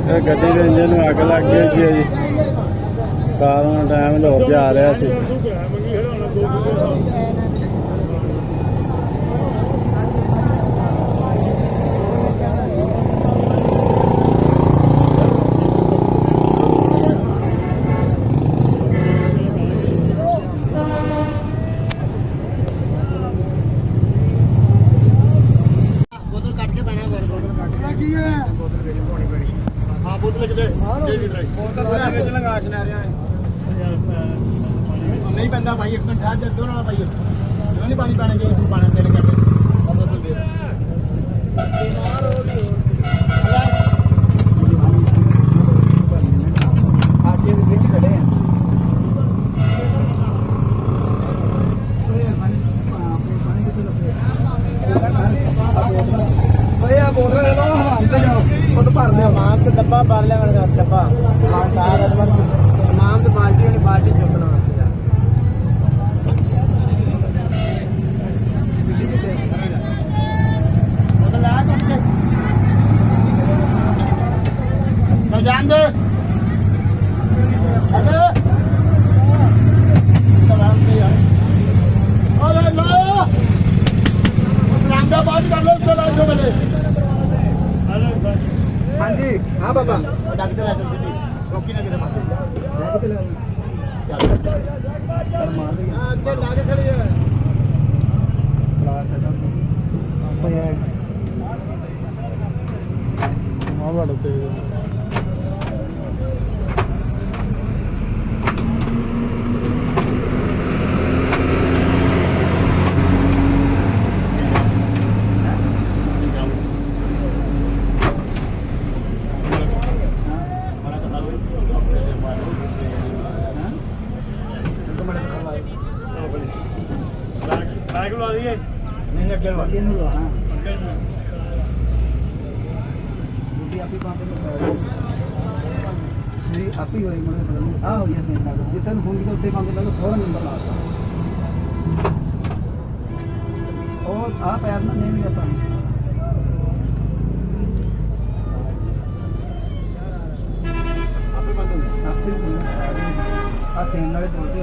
ਇਹ ਗੱਡੀ ਦੇ ਇੰਜਨ ਨੂੰ ਅੱਗ ਲੱਗ ਗਈ ਜੀ। ਕਾਰਨ ਟਾਈਮ ਲਾਹੌਰ ਜਾ ਰਿਹਾ ਸੀ। नहीं बंदा भाई एक मिनट ठहर जा दो ना भाई नहीं पानी पाने के तू पानी देने का अब तो दे बीमार हो रही आटे के बीच खड़े हैं भैया बोल रहे हो हम तो जाओ वो तो भर ले मां के डब्बा भर ले डब्बा तार मां तो बाल्टी चुकना जान दे अरे अरे लो रामदा बात कर लो चलो जो बोले हां जी हां बाबा डॉक्टर है सिटी रोकी ना मेरे पास मार दे हां दे लागे खड़ी है क्लास है भैया मां लड़ते नहीं अगे लगे नहीं लाना दूसरी आप ही पास में श्री आप ही होई मतलब आ हो गया सही लगा जितन होंगी तो उतने पास लगा थोड़ा नंबर लाता और आप पैर ना नहीं लेता आप ही बंद हो आप ही आ सेम वाले दो